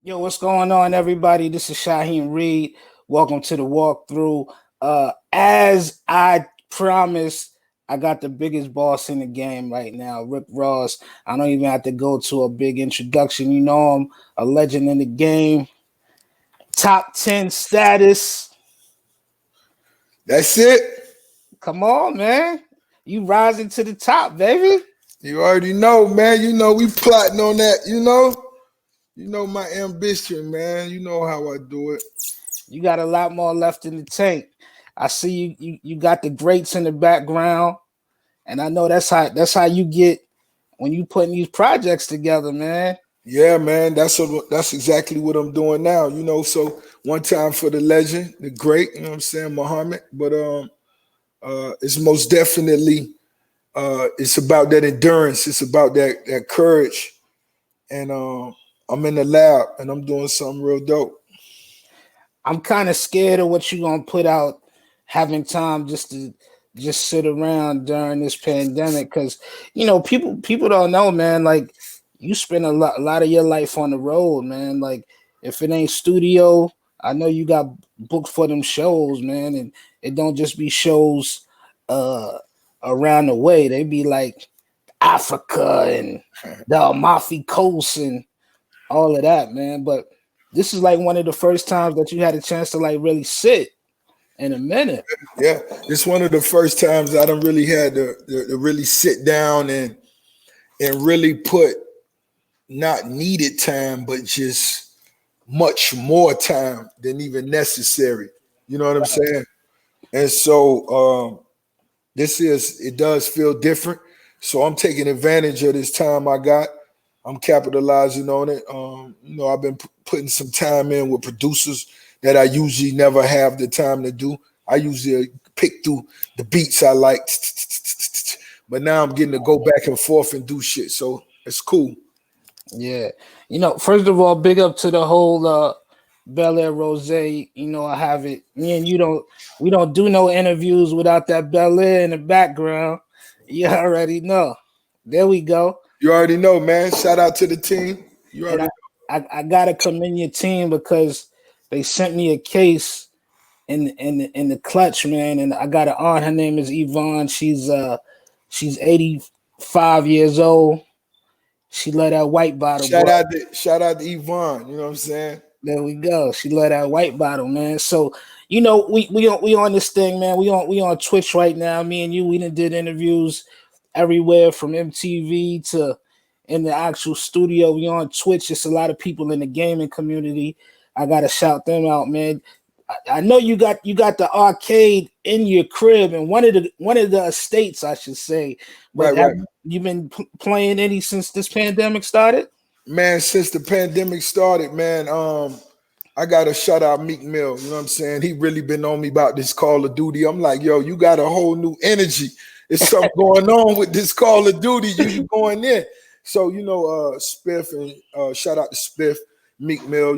Yo, what's going on, everybody? This is Shaheem Reed. Welcome to the walkthrough. As I promised, I got the biggest boss in the game right now, Rick Ross. I don't even have to go to a big introduction. You know him, a legend in the game, top 10 status. That's it. Come on, man. You rising to the top, baby. You already know, man. You know we plotting on that. You know my ambition, man. You know how I do it. You got a lot more left in the tank. I see you got the greats in the background. And I know that's how you get when you putting these projects together, man. Yeah, man. That's exactly what I'm doing now. So one time for the legend, the great. You know what I'm saying, Muhammad. But it's most definitely it's about that endurance. It's about that courage. And I'm in the lab and I'm doing something real dope. I'm kind of scared of what you're gonna put out, having time just to just sit around during this pandemic, because people don't know, man. Like you spend a lot of your life on the road, man. Like if it ain't studio, I know you got booked for them shows, man, and it don't just be shows uh around the way. They be like Africa and the Amalfi Coast and all of that, man. But this is like one of the first times that you had a chance to like really sit in a minute. Yeah, it's one of the first times I done really had to really sit down and really put not needed time, but just much more time than even necessary. You know what I'm saying? And so it does feel different. So I'm taking advantage of this time I got. I'm capitalizing on it. I've been putting some time in with producers that I usually never have the time to do. I usually pick through the beats I like, but now I'm getting to go back and forth and do shit. So it's cool. Yeah. First of all, big up to the whole Bel Air Rose. I have it. Me and you don't we don't do no interviews without that Bel Air in the background. You already know. There we go. You already know, man. Shout out to the team. You And already I gotta commend your team because they sent me a case in the clutch, man. And I got an aunt. Her name is Yvonne. She's 85 years old. She let that white bottle, bro. shout out to Yvonne. You know what I'm saying? There we go. She let that white bottle, man. So we on this thing, man. We on Twitch right now. Me and you, we done did interviews everywhere from MTV to in the actual studio. We on Twitch. It's a lot of people in the gaming community. I gotta shout them out, man. I know you got the arcade in your crib and one of the estates, I should say. But Right, right. you been playing any since this pandemic started? Man, since the pandemic started, man, I gotta shout out Meek Mill. You know what I'm saying? He really been on me about this Call of Duty. I'm like, yo, you got a whole new energy. It's something going on with this Call of Duty. You going in. So, Spiff and shout out to Spiff, Meek Mill, a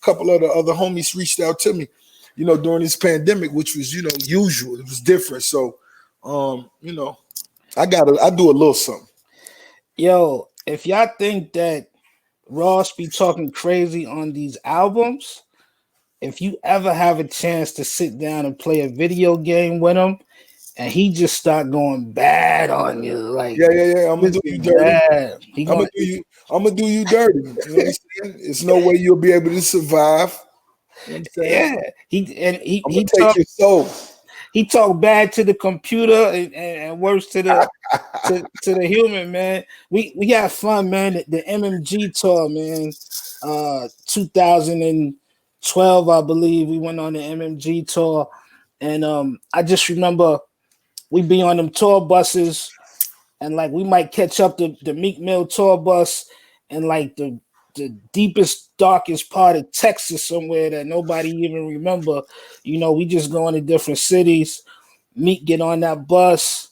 couple of the other homies reached out to me, during this pandemic, which was, usual. It was different. So I do a little something. Yo, if y'all think that Ross be talking crazy on these albums, if you ever have a chance to sit down and play a video game with him, and he just start going bad on you, like Yeah. I'm gonna do you dirty. bad, he I'm gonna gonna do you. I'm gonna do you dirty. You know what I'm saying? It's no way you'll be able to survive. You know what I'm saying? yeah. He I'm he gonna take talk your soul. he talk bad to the computer and worse to the human, man. We had fun, man. The MMG tour, man. 2012, I believe we went on the MMG tour, and I just remember we be on them tour buses, and like we might catch up the Meek Mill tour bus, and like the deepest, darkest part of Texas somewhere that nobody even remember. We just going to different cities. Meek get on that bus.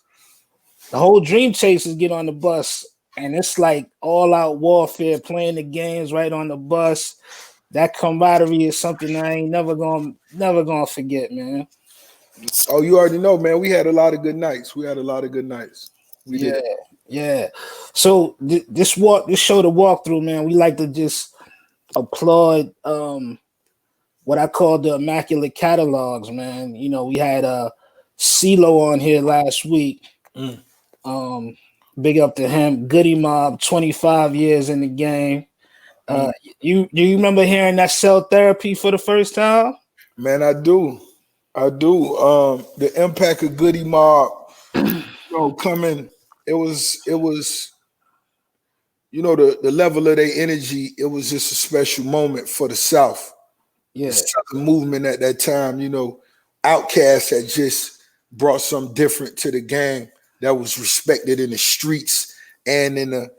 The whole Dream Chasers get on the bus, and it's like all out warfare, playing the games right on the bus. That camaraderie is something I ain't never gonna forget, man. Oh, you already know, man. We had a lot of good nights. We had a lot of good nights. We Yeah, did. yeah. So this show, the walkthrough, man. We like to just applaud what I call the immaculate catalogs, man. You know, we had CeeLo on here last week. Mm. Um, Big up to him. Goody Mob, 25 years in the game. Mm. You do you remember hearing that cell therapy for the first time? Man, I do. I do. The impact of Goody Mob, coming, it was, the level of their energy, it was just a special moment for the South. The Yeah, Southern movement at that time, Outkast had just brought something different to the game that was respected in the streets and in the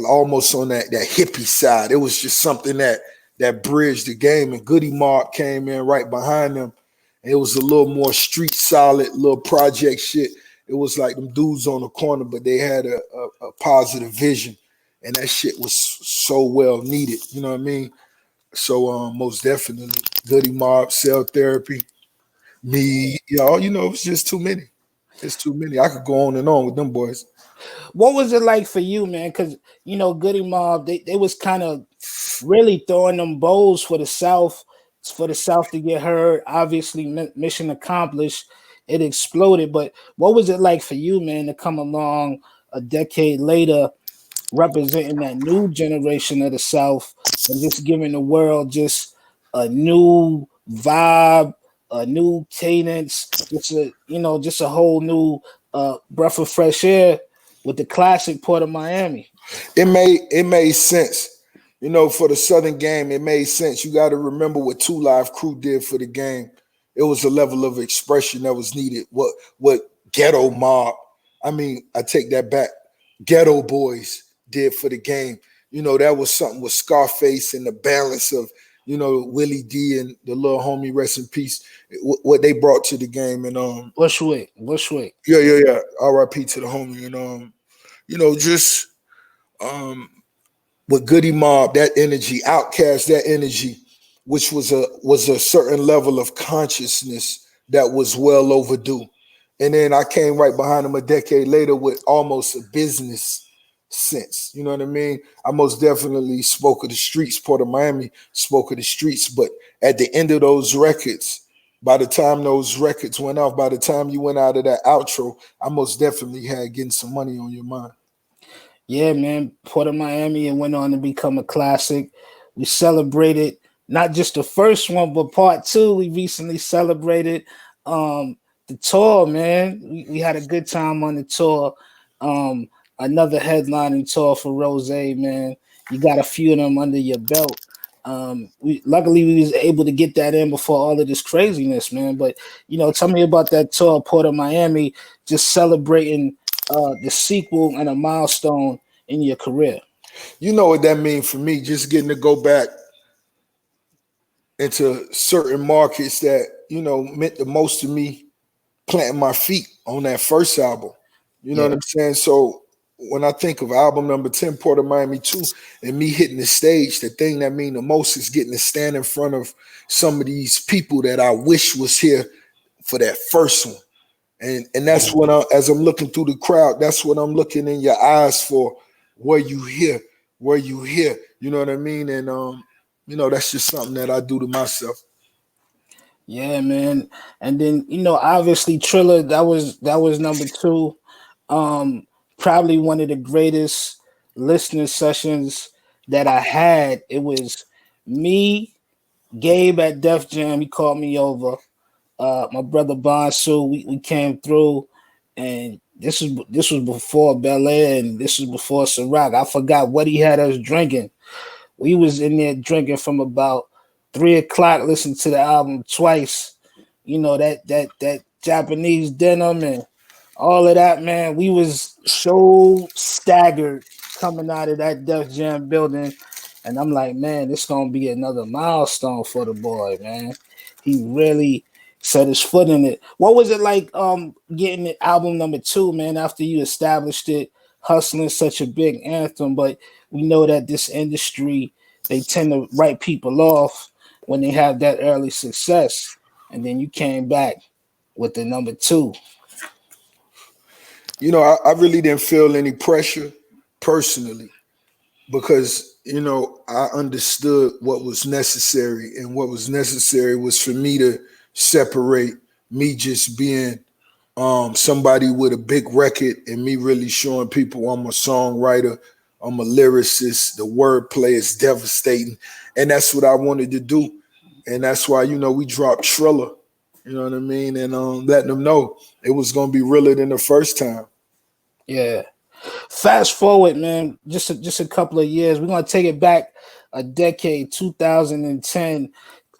almost on that hippie side. It was just something that bridged the game. And Goody Mob came in right behind them. And it was a little more street solid, little project shit. It was like them dudes on the corner, but they had a positive vision. And that shit was so well needed. You know what I mean? So most definitely, Goody Mob, Cell Therapy, me, y'all. It's just too many. It's too many. I could go on and on with them boys. what was it like for you, man? Because Goody Mob, they was kind of really throwing them bows for the South to get heard. Obviously, mission accomplished. It exploded. But what was it like for you, man, to come along a decade later, representing that new generation of the South and just giving the world just a new vibe, a new cadence, just a whole new breath of fresh air with the classic Port of Miami. It made sense. For the Southern game, it made sense. You got to remember what Two Live Crew did for the game. It was a level of expression that was needed. What Ghetto Mob, I mean, I take that back. Ghetto Boys did for the game. That was something with Scarface and the balance of, Willie D and the little homie, rest in peace, what they brought to the game. And Bushwick. yeah. R.I.P. to the homie. And just um with Goody Mob, that energy, Outcast, that energy, which was a certain level of consciousness that was well overdue. And then I came right behind him a decade later with almost a business sense. You know what I mean? I most definitely spoke of the streets. Port of Miami spoke of the streets. But at the end of those records, by the time those records went off, by the time you went out of that outro, I most definitely had getting some money on your mind. Yeah, man. Port of Miami and went on to become a classic. We celebrated not just the first one, but part two. We recently celebrated the tour, man. We had a good time on the tour. Um, Another headlining tour for Rose, man. You got a few of them under your belt. We luckily we was able to get that in before all of this craziness, man. But tell me about that tour, Port of Miami, just celebrating the sequel and a milestone in your career. You know what that means for me, just getting to go back into certain markets that, meant the most to me, planting my feet on that first album. You know Yeah, what I'm saying? So when I think of album number 10, Port of Miami 2, and me hitting the stage, the thing that mean the most is getting to stand in front of some of these people that I wish was here for that first one. And that's when as I'm looking through the crowd, that's what I'm looking in your eyes for. Were you here? Were you here? You know what I mean? And that's just something that I do to myself. yeah, man. And then obviously Triller, that was number two. Um, Probably one of the greatest listening sessions that I had. It was me, Gabe at Def Jam. He called me over. My brother Bonsu, we came through, and this was before Bel Air, and this was before Ciroc. I forgot what he had us drinking. We was in there drinking from about 3 o'clock, listening to the album twice. That Japanese denim and all of that, man. We was so staggered coming out of that Def Jam building, and I'm like, man, this gonna be another milestone for the boy, man. He really set his foot in it. What was it like getting it album number two, man, after you established it, hustling such a big anthem, but we know that this industry, they tend to write people off when they have that early success. And then you came back with the number two. I really didn't feel any pressure personally. because I understood what was necessary, and what was necessary was for me to separate me just being somebody with a big record, and me really showing people I'm a songwriter, I'm a lyricist. The wordplay is devastating, and that's what I wanted to do, and that's why we dropped Triller. You know what I mean, and letting them know it was gonna be realer than the first time. Yeah. Fast forward, man, just a couple of years. We're gonna take it back a decade, 2010.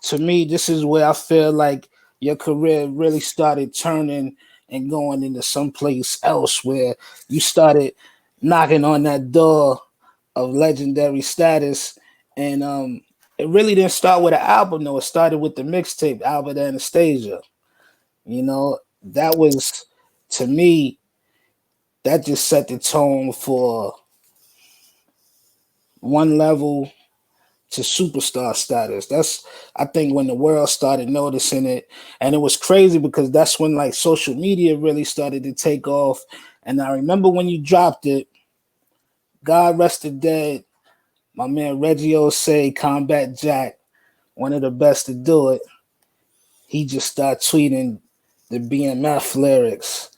To me, this is where I feel like your career really started turning and going into someplace else, where you started knocking on that door of legendary status. And it really didn't start with an album, though. It started with the mixtape, Albert Anastasia. That was, to me, that just set the tone for one level to superstar status. That's, I think, when the world started noticing it, and it was crazy because that's when like social media really started to take off. And I remember when you dropped it, God rest the dead, my man Reggie Osei, Combat Jack, one of the best to do it. He just started tweeting the BMF lyrics,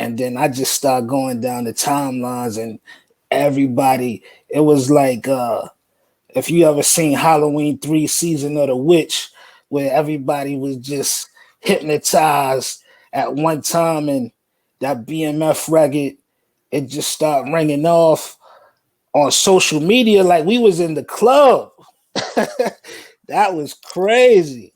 and then I just started going down the timelines, and everybody, it was like if you ever seen Halloween 3 Season of the Witch, where everybody was just hypnotized at one time, and that BMF record, it just started ringing off on social media like we was in the club. That was crazy.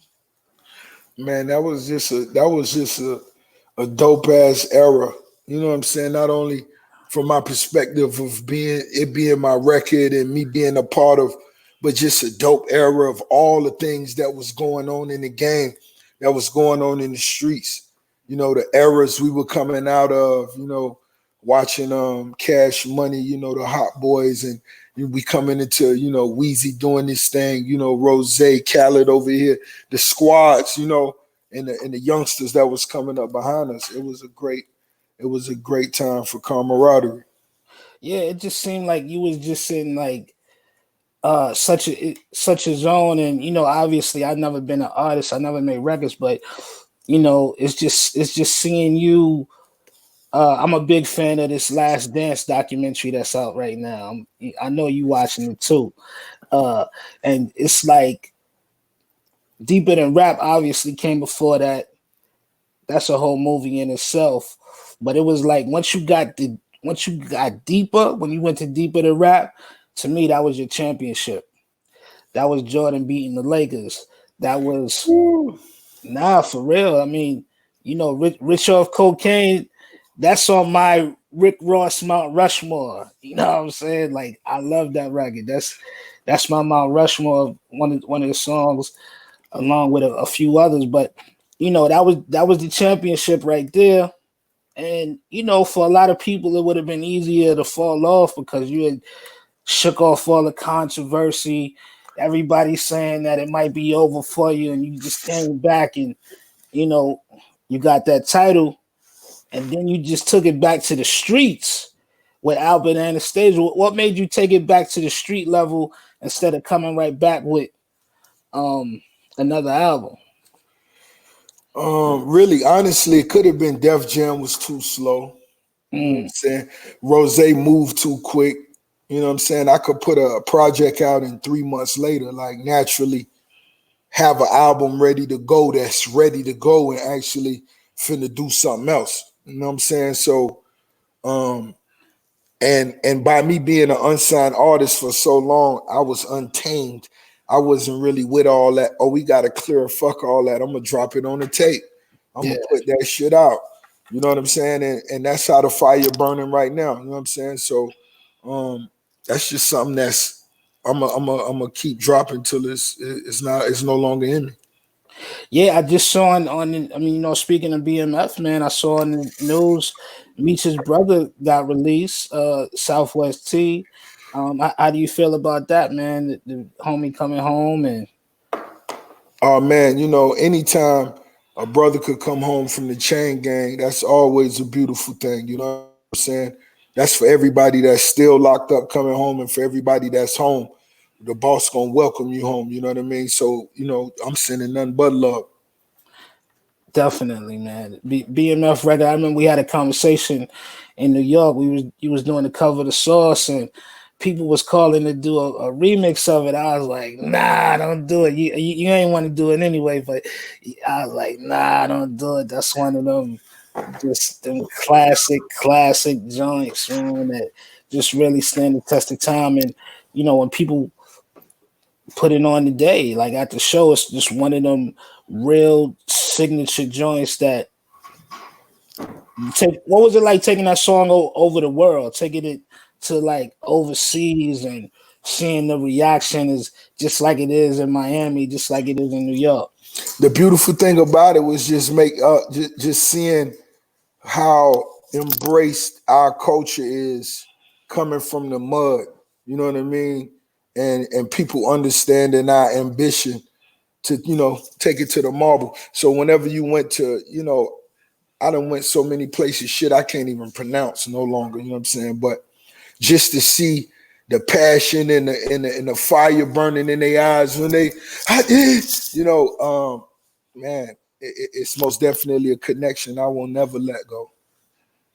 Man, that was just a dope ass era. You know what I'm saying? Not only from my perspective of being my record and me being a part of, but just a dope era of all the things that was going on in the game, that was going on in the streets. The eras we were coming out of, watching Cash Money, the Hot Boys, and we coming into, Wheezy doing this thing, Rose, Khaled over here, the squads, and the youngsters that was coming up behind us. It was a great time for camaraderie. Yeah, it just seemed like you was just in like such a zone. And obviously I've never been an artist, I never made records, but it's just seeing you. I'm a big fan of this Last Dance documentary that's out right now. I know you watching it too. uh and it's like Deeper Than Rap obviously came before that. That's a whole movie in itself. But it was like once you got deeper, when you went to Deeper Than Rap, to me that was your championship. That was Jordan beating the Lakers. That was, Woo. nah, for real. I mean, Rich Off Cocaine, that's on my Rick Ross Mount Rushmore. You know what I'm saying? Like, I love that record. That's my Mount Rushmore, one of the songs, along with a few others. But that was the championship right there. And for a lot of people, it would have been easier to fall off because you had shook off all the controversy. Everybody saying that it might be over for you, and you just came back and you know you got that title, and then you just took it back to the streets with Albert Anastasia. What made you take it back to the street level instead of coming right back with um another album? Really, honestly, it could have been Def Jam was too slow. You know what I'm Mm, saying? Rose moved too quick. You know what I'm saying? I could put a project out and 3 months later, like naturally have an album ready to go that's ready to go and actually finna do something else. You know what I'm saying? So um and by me being an unsigned artist for so long, I was untamed. I wasn't really with all that. Oh, we gotta clear fuck all that. I'm gonna drop it on the tape. I'm yeah, gonna put that shit out. You know what I'm saying? And that's how the fire burning right now. You know what I'm saying? So um that's just something that's I'm gonna keep dropping till it's no longer in me. yeah. I just saw I mean, speaking of BMF, man, I saw in the news Meech's brother got released, Southwest T. How do you feel about that, man? The homie coming home and Oh man, anytime a brother could come home from the chain gang, that's always a beautiful thing. You know what I'm saying? That's for everybody that's still locked up coming home, and for everybody that's home. The boss gonna welcome you home. You know what I mean? So I'm sending nothing but love. Definitely, man. BMF record. I remember we had a conversation in New York. You was doing the cover of the Sauce, and people was calling to do a remix of it. I was like, nah, don't do it. You ain't want to do it anyway. But I was like, nah, don't do it. That's one of them, just them classic joints, man. That just really stand the test of time. And when people put it on today, like at the show, it's just one of them real signature joints that take. What was it like taking that song over the world, taking it to like overseas and seeing the reaction is just like it is in Miami, just like it is in New York. The beautiful thing about it was just seeing how embraced our culture is coming from the mud. You know what I mean? And people understanding our ambition to take it to the marble. So whenever you went to I done went so many places, shit I can't even pronounce no longer. You know what I'm saying? But just to see the passion and the fire burning in their eyes when they, man, it's most definitely a connection I will never let go.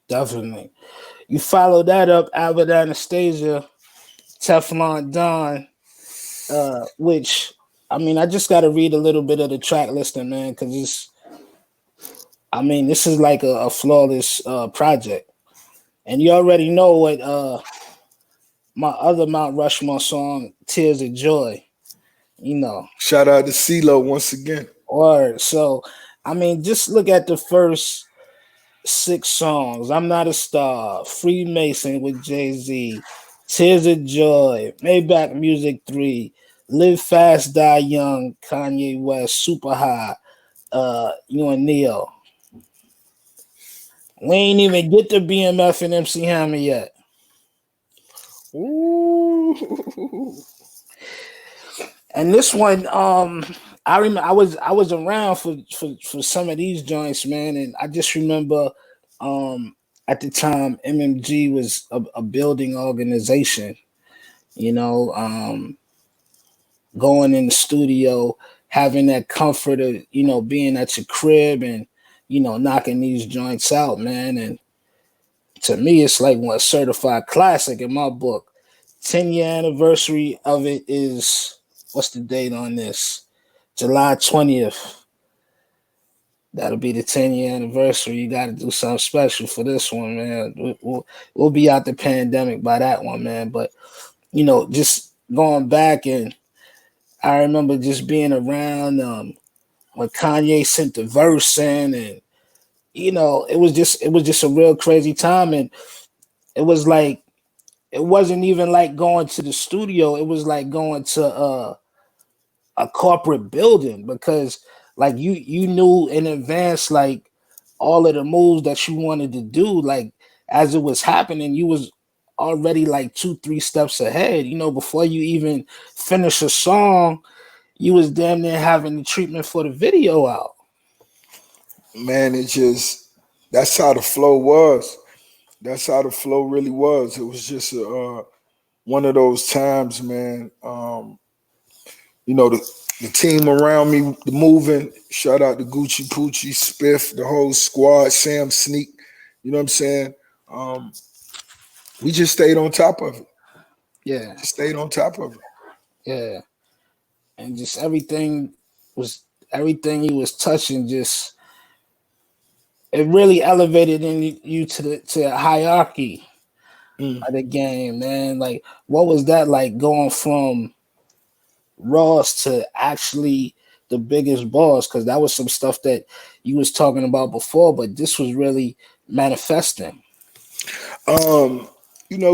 Definitely. You follow that up, Albert Anastasia, Teflon Don, which I mean, I just got to read a little bit of the track listing, man, because this is like a flawless project. And you already know what my other Mount Rushmore song, Tears of Joy, Shout out to CeeLo once again. Or so, just look at the first 6 songs. I'm Not a Star, Freemason with Jay-Z, Tears of Joy, Maybach Music 3, Live Fast, Die Young, Kanye West, Super High, you and Neo. We ain't even get to BMF and MC Hammer yet. Ooh. And this one, I remember I was around for some of these joints, man, and I just remember at the time MMG was a building organization, going in the studio, having that comfort of being at your crib and knocking these joints out, man. And to me, it's like one certified classic in my book. 10-year anniversary of it is, what's the date on this? July 20th. That'll be the 10-year anniversary. You got to do something special for this one, man. We'll be out the pandemic by that one, man. But, just going back, and I remember just being around when Kanye sent the verse in, and, it was just a real crazy time. And it was like, it wasn't even like going to the studio. It was like going to a corporate building, because like you knew in advance like all of the moves that you wanted to do, like as it was happening, you was already like 2-3 steps ahead, before you even finish a song, you was damn near having the treatment for the video out. Man, that's how the flow was. That's how the flow really was. It was just one of those times, man. The team around me moving. Shout out to Gucci Poochie, Spiff, the whole squad, Sam Sneak. You know what I'm saying? We just stayed on top of it. Yeah. Just stayed on top of it. Yeah. And just everything he was touching, just it really elevated in you to the hierarchy of the game, man. Like, what was that like, going from Ross to actually the biggest boss? Because that was some stuff that you was talking about before, but this was really manifesting.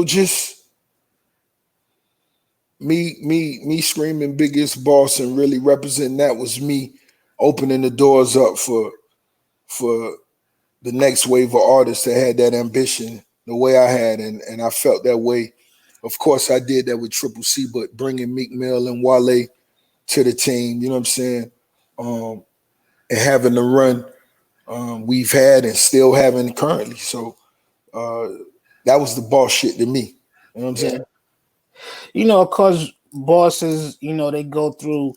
Just me screaming biggest boss and really representing that was me opening the doors up for the next wave of artists that had that ambition the way I had, and I felt that way. Of course, I did that with Triple C, but bringing Meek Mill and Wale to the team, you know what I'm saying, and having the run we've had and still having currently. So That was the boss shit to me. You know what I'm Yeah. saying? Of course, bosses, they go through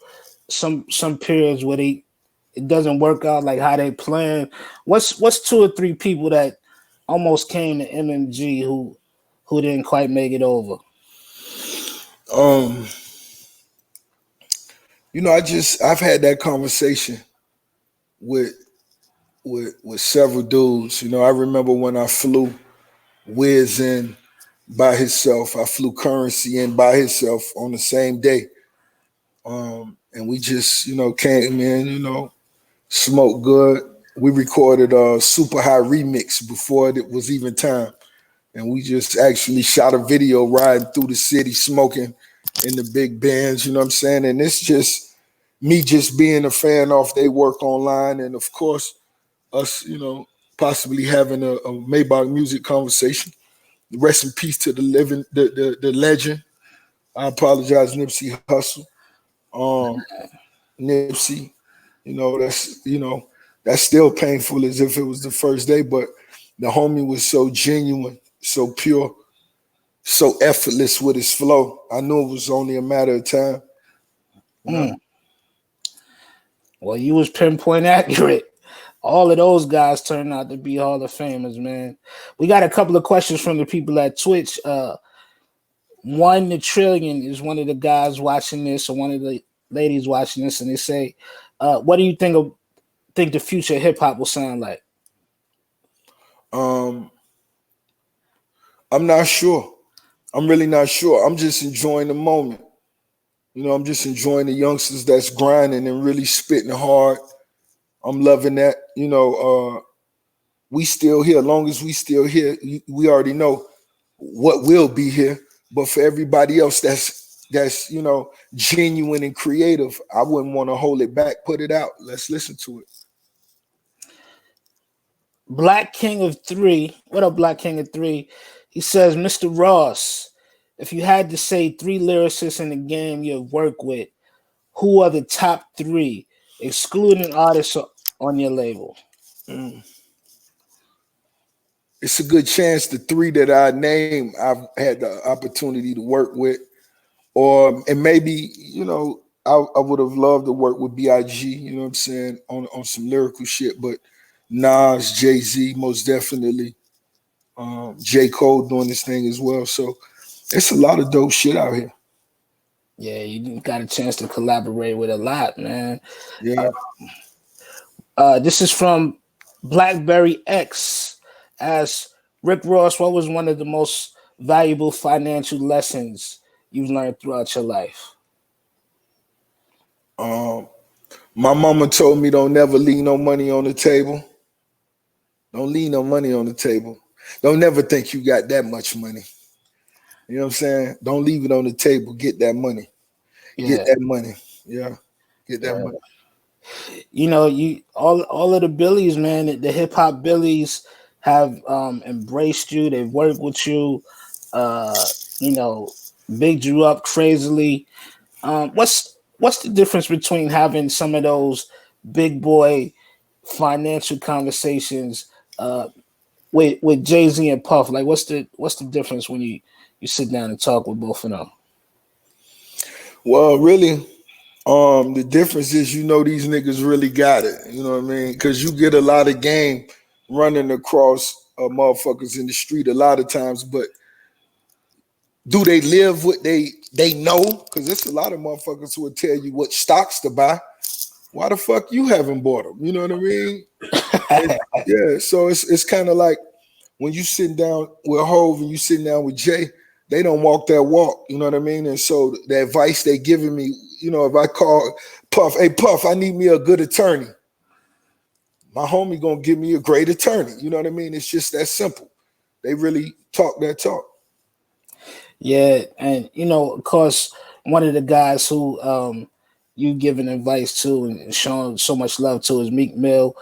some periods where it doesn't work out like how they plan. What's two or three people that almost came to MMG who didn't quite make it over? Um, I've had that conversation with with several dudes. I remember when I flew Wiz in by himself. I flew Currency in by himself on the same day. And we just, came in, smoked good. We recorded a super high remix before it was even time. And we just actually shot a video riding through the city smoking in the big bands, you know what I'm saying? And it's just me just being a fan of their work online, and of course us, possibly having a Maybach music conversation. Rest in peace to the living, the legend. I apologize, Nipsey Hussle. Um, Nipsey, that's still painful as if it was the first day, but the homie was so genuine, so pure, so effortless with his flow. I knew it was only a matter of time. Mm. Well, you was pinpoint accurate. All of those guys turned out to be Hall of Famers, man. We got a couple of questions from the people at Twitch. One the Trillion is one of the guys watching this, or one of the ladies watching this, and they say, "What do you think the future of hip hop will sound like?" Um, I'm not sure. I'm really not sure. I'm just enjoying the moment. I'm just enjoying the youngsters that's grinding and really spitting hard. I'm loving that. We still here. As long as we still here, we already know what will be here. But for everybody else that's genuine and creative, I wouldn't want to hold it back. Put it out. Let's listen to it. Black King of Three. What up, Black King of Three? He says, Mr. Ross, if you had to say three lyricists in the game you've worked with, who are the top three, excluding artists on your label? Mm. It's a good chance the three that I name I've had the opportunity to work with, and maybe I would have loved to work with Big. You know what I'm saying, on some lyrical shit, but Nas, Jay-Z, most definitely. J. Cole doing this thing as well. So it's a lot of dope shit out here. Yeah, you got a chance to collaborate with a lot, man. Yeah. This is from Blackberry X. As Rick Ross, what was one of the most valuable financial lessons you've learned throughout your life? My mama told me don't never leave no money on the table. Don't leave no money on the table. Don't never think you got that much money. You know what I'm saying? Don't leave it on the table. Get that money. Get Yeah, that money. Yeah. Get that yeah. money. You all of the Billies, man, the hip hop Billies have embraced you. They've worked with you. Uh, you know, bigged you up crazily. What's the difference between having some of those big boy financial conversations with Jay-Z and Puff? Like, what's the difference when you sit down and talk with both of them? Well, really, the difference is these niggas really got it. You know what I mean? Because you get a lot of game running across motherfuckers in the street a lot of times, but do they live what they know? Because there's a lot of motherfuckers who will tell you what stocks to buy. Why the fuck you haven't bought them? You know what I mean? Yeah. So it's kind of like when you sitting down with Hove and you sitting down with Jay, they don't walk that walk. You know what I mean? And so the advice they giving me, if I call Puff, hey Puff, I need me a good attorney. My homie gonna give me a great attorney. You know what I mean? It's just that simple. They really talk that talk. Yeah, and of course, one of the guys who you giving advice to and showing so much love to is Meek Mill.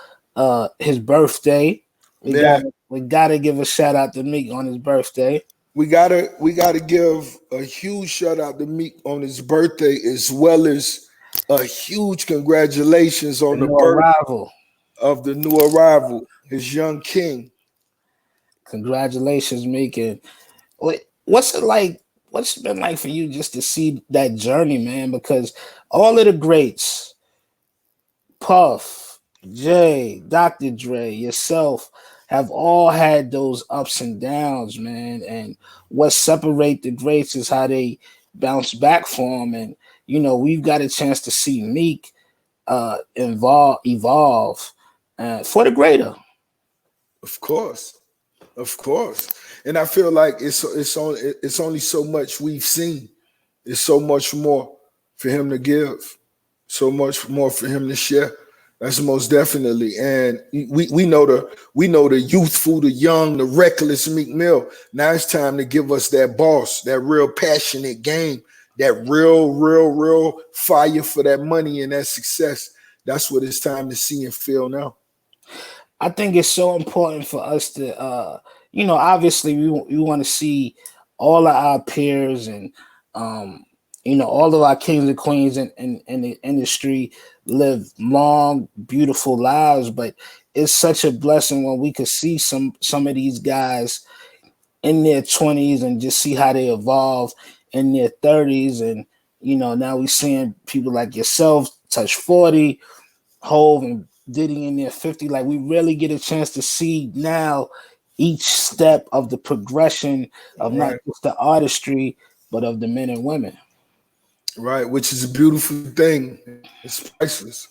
His birthday, we got Yeah. we got to give a shout out to Meek on his birthday. We gotta give a huge shout out to Meek on his birthday, as well as a huge congratulations The on the new birth arrival. of the new arrival, his young king. Congratulations, Meek. And what's it like? What's it been like for you just to see that journey, man? Because all of the greats, Puff, Jay, Dr. Dre, yourself, have all had those ups and downs, man. And what separate the greats is how they bounce back from. And we've got a chance to see Meek evolve for the greater. Of course. Of course. And I feel like it's only so much we've seen. It's so much more for him to give, so much more for him to share. That's most definitely. And we know the youthful, the young, the reckless Meek Mill. Now it's time to give us that boss, that real passionate game, that real fire for that money and that success. That's what it's time to see and feel now. I think it's so important for us to, obviously we want to see all of our peers and, all of our kings and queens in the industry live long, beautiful lives. But it's such a blessing when we could see some of these guys in their 20s and just see how they evolve in their 30s. And, now we seeing people like yourself touch 40, Hove and Diddy in their 50. Like we really get a chance to see now each step of the progression of not Right. just the artistry, but of the men and women. Right, which is a beautiful thing. It's priceless.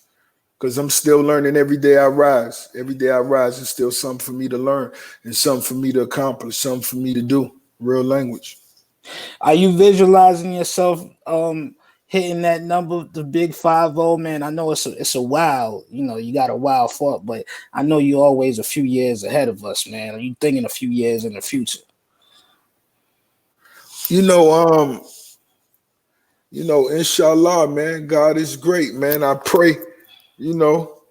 Because I'm still learning every day I rise. Every day I rise is still something for me to learn and something for me to accomplish, something for me to do. Real language. Are you visualizing yourself hitting that number, the big 50, man? I know it's a while, you got a while for it, but I know you're always a few years ahead of us, man. Are you thinking a few years in the future? You know, um, inshallah, man, God is great, man. I pray, you know,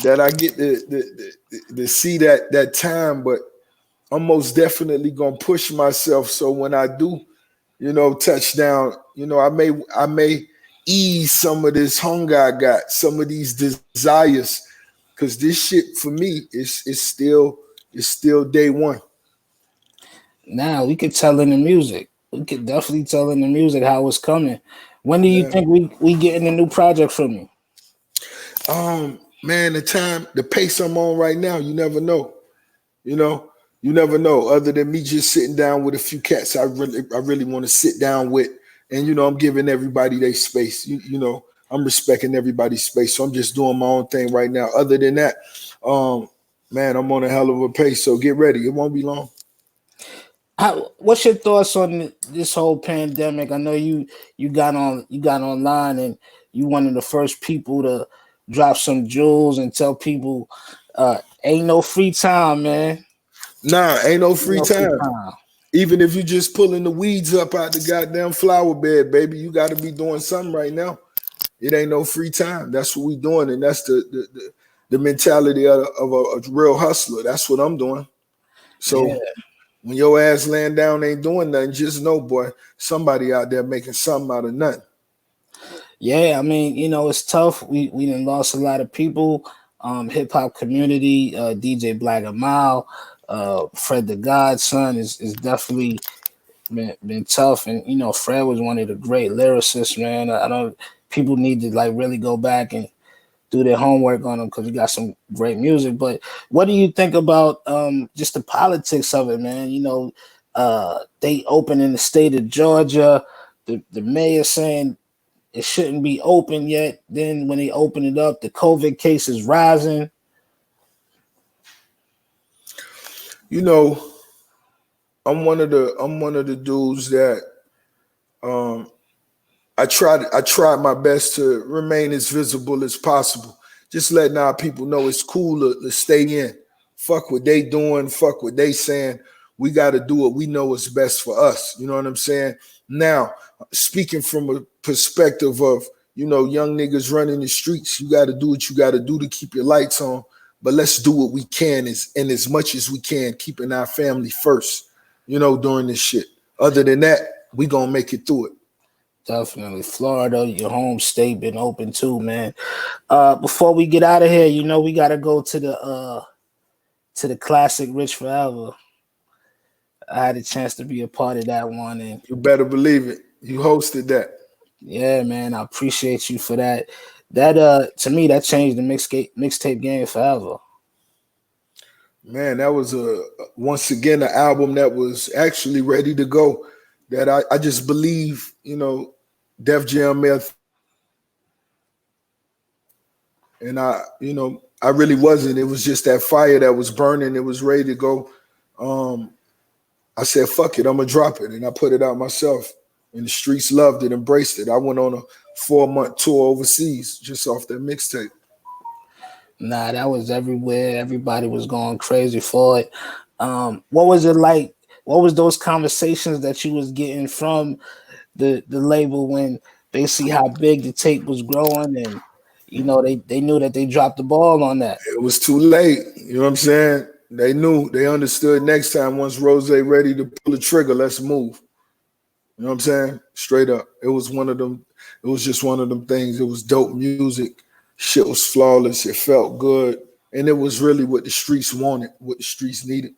that I get to see that time, but I'm most definitely gonna push myself. So when I do, touchdown, I may ease some of this hunger I got, some of these desires, because this shit for me is still day one. Now we could tell in the music. We could definitely tell in the music how it's coming. When do you Yeah. think we getting a new project from you? Man, the pace I'm on right now, you never know. You know, you never know. Other than me just sitting down with a few cats, I really want to sit down with, and I'm giving everybody their space. I'm respecting everybody's space, so I'm just doing my own thing right now. Other than that, um, man, I'm on a hell of a pace. So get ready. It won't be long. What's your thoughts on this whole pandemic? I know you got online and you one of the first people to drop some jewels and tell people ain't no free time, man. Nah, ain't no Ain't free no free time. time. Even if you just pulling the weeds up out the goddamn flower bed, baby, you got to be doing something right now. It ain't no free time. That's what we doing, and that's the mentality of a real hustler. That's what I'm doing. Yeah. So when your ass laying down ain't doing nothing, just know, boy, somebody out there making something out of nothing. Yeah, I mean, it's tough. We done lost a lot of people. Hip hop community, DJ Black and Mile, Fred the Godson is definitely been tough. And Fred was one of the great lyricists, man. I don't people need to like really go back and do their homework on him because he got some great music. But what do you think about just the politics of it, man? They open in the state of Georgia. The mayor saying it shouldn't be open yet. Then when they open it up, the COVID cases rising. You know, I'm one of the dudes that um, I tried my best to remain as visible as possible. Just letting our people know it's cool to stay in. Fuck what they doing. Fuck what they saying. We got to do what we know is best for us. You know what I'm saying? Now, speaking from a perspective of young niggas running the streets, you got to do what you got to do to keep your lights on. But let's do what we can as much as we can, keeping our family first. During this shit. Other than that, we gonna make it through it. Definitely. Florida, your home state, been open too, man. Before we get out of here, we gotta go to the classic Rich Forever. I had a chance to be a part of that one, and You better believe it. You hosted that. yeah, man, I appreciate you for that. That to me, that changed the mixtape game forever. Man, that was a once again an album that was actually ready to go. That I just believe, Def Jam may have, and I really wasn't. It was just that fire that was burning. It was ready to go. Um, I said, "Fuck it, I'm gonna drop it," and I put it out myself. And the streets loved it, embraced it. I went on a 4-month tour overseas just off that mixtape. Nah, that was everywhere. Everybody was going crazy for it. What was it like? What was those conversations that you was getting from the label when they see how big the tape was growing, and they knew that they dropped the ball on that? It was too late. You know what I'm saying? They knew, they understood. Next time, once Rose ready to pull the trigger, let's move. You know what I'm saying? Straight up. It was one of them. It was just one of them things. It was dope music. Shit was flawless. It felt good. And it was really what the streets wanted, what the streets needed.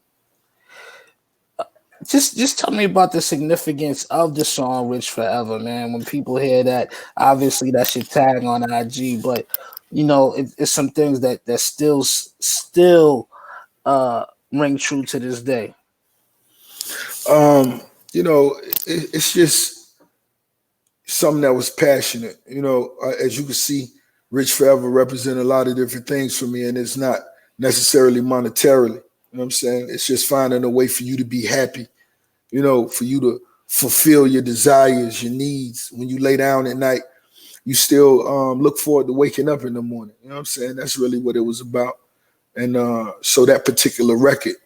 Just tell me about the significance of the song "Rich Forever," man. When people hear that, obviously that's your tag on IG, but it's some things that still ring true to this day. Um, it's just something that was passionate. As you can see, Rich Forever represent a lot of different things for me, and it's not necessarily monetarily. You know what I'm saying? It's just finding a way for you to be happy, for you to fulfill your desires, your needs. When you lay down at night, you still look forward to waking up in the morning. You know what I'm saying? That's really what it was about. And so that particular record,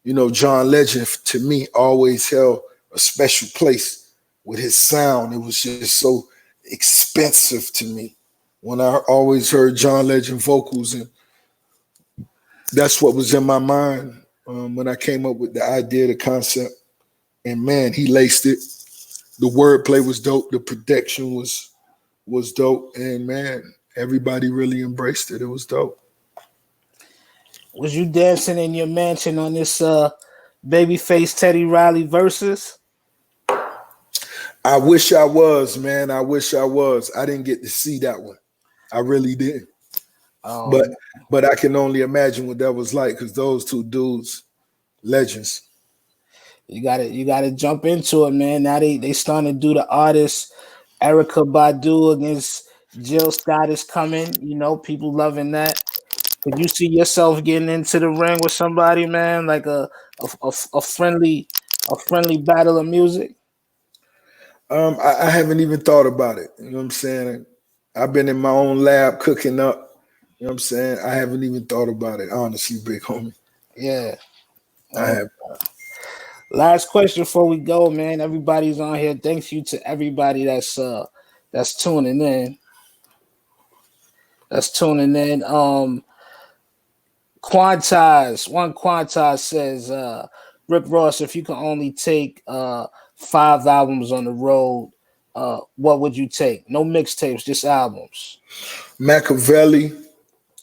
John Legend to me always held a special place with his sound. It was just so expensive to me when I always heard John Legend vocals, and that's what was in my mind when I came up with the idea, the concept. And man, he laced it. The wordplay was dope. The production was dope, and man, everybody really embraced it. It was dope. Was you dancing in your mansion on this Babyface Teddy Riley versus? I wish I was, man. I wish I was. I didn't get to see that one. I really didn't. Oh, But but I can only imagine what that was like because those two dudes, legends. you gotta jump into it, man. Now they starting to do the artist Erica Badu against Jill Scott is coming. People loving that. Could you see yourself getting into the ring with somebody, man, like a friendly battle of music? I haven't even thought about it. You know what I'm saying? I've been in my own lab cooking up. You know what I'm saying? I haven't even thought about it, honestly, big homie. Yeah. I Uh, have. Last question before we go, man. Everybody's on here. Thanks you to everybody that's tuning in. That's tuning in. Quantize says, Rick Ross, if you can only take 5 albums on the road, what would you take? No mixtapes, just albums. Machiavelli,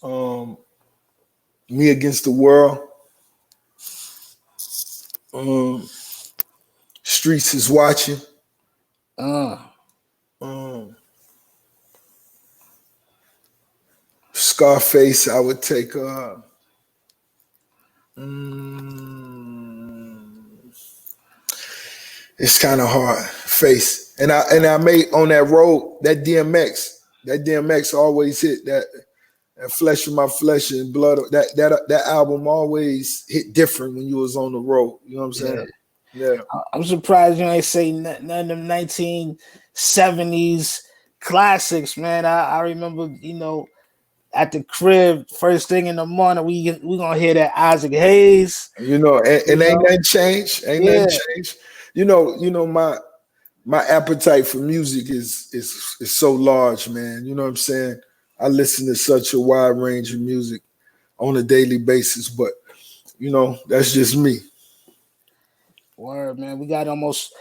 um, Me Against the World, um, Streets is Watching, Uh, um, Scarface. I would take. Mm, it's kind of hard. Face, and I made on that road that DMX. That DMX always hit that flesh of my flesh and blood. That album always hit different when you was on the road. You know what I'm yeah. saying? Yeah. I'm surprised you ain't say none of them 1970s classics, man. I remember, at the crib, first thing in the morning, we gonna hear that Isaac Hayes. And You ain't know, nothing changed. Ain't yeah, nothing changed. My appetite for music is so large, man. You know what I'm saying? I listen to such a wide range of music on a daily basis, but that's just me. word, man. We got almost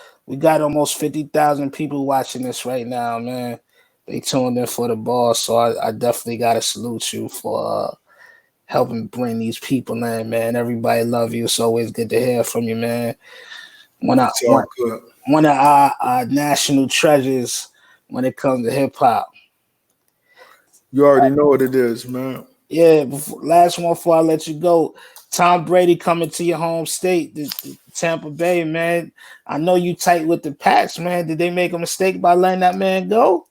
50,000 people watching this right now, man. They tuned in for the ball, so I definitely gotta salute you for helping bring these people in, man. Everybody love you. It's always good to hear from you, man. One of It's one, all good. one of our national treasures when it comes to hip hop. You already know what it is, man. Yeah, last one before I let you go. Tom Brady coming to your home state, the Tampa Bay, man. I know you tight with the Pats, man. Did they make a mistake by letting that man go?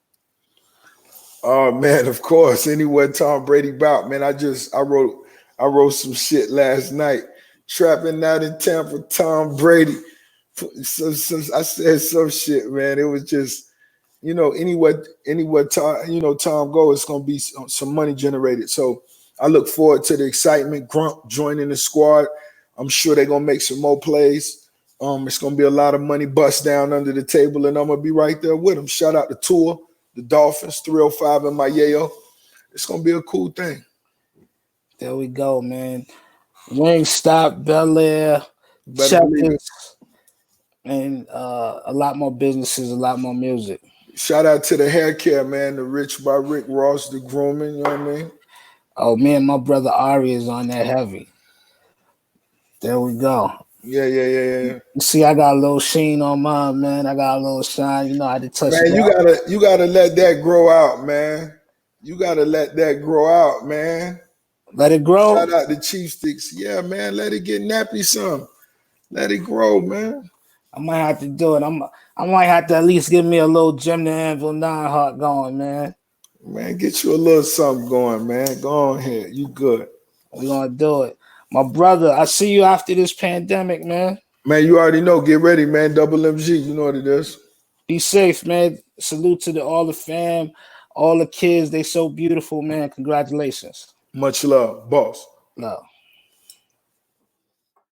Oh man, of course. Anywhere Tom Brady bout, man. I wrote some shit last night. Trapping out in Tampa, Tom Brady. I said some shit, man. It was just, anywhere Tom go, it's gonna be some money generated. So I look forward to the excitement. Grunt joining the squad. I'm sure they're gonna make some more plays. It's gonna be a lot of money bust down under the table, and I'm gonna be right there with them. Shout out to Tua, the Dolphins, 305 in my Yale. It's gonna be a cool thing. There we go, man. Wingstop, Bel Air, Better believe it. Checkers, and a lot more businesses, a lot more music. Shout out to the hair care, man. The Rich by Rick Ross, the grooming. You know what I mean? Oh, me and my brother Ari is on that heavy. There we go. Yeah. See, I got a little sheen on mine, man. I got a little shine. You know, I had to touch Man, it you up. gotta let that grow out, man. You gotta let that grow out, man. Let it grow. Shout out to Chief Sticks. Yeah, man. Let it get nappy some. Let it grow, man. I might have to do it. I might have to at least give me a little Jim the Anvil 9 heart going, man. Man, get you a little something going, man. Go on ahead. You good. We're gonna do it. My brother, I see you after this pandemic, man. Man, you already know. Get ready, man. Double MG. You know what it is. Be safe, man. Salute to all the fam, all the kids. They so beautiful, man. Congratulations. Much love, boss. Love.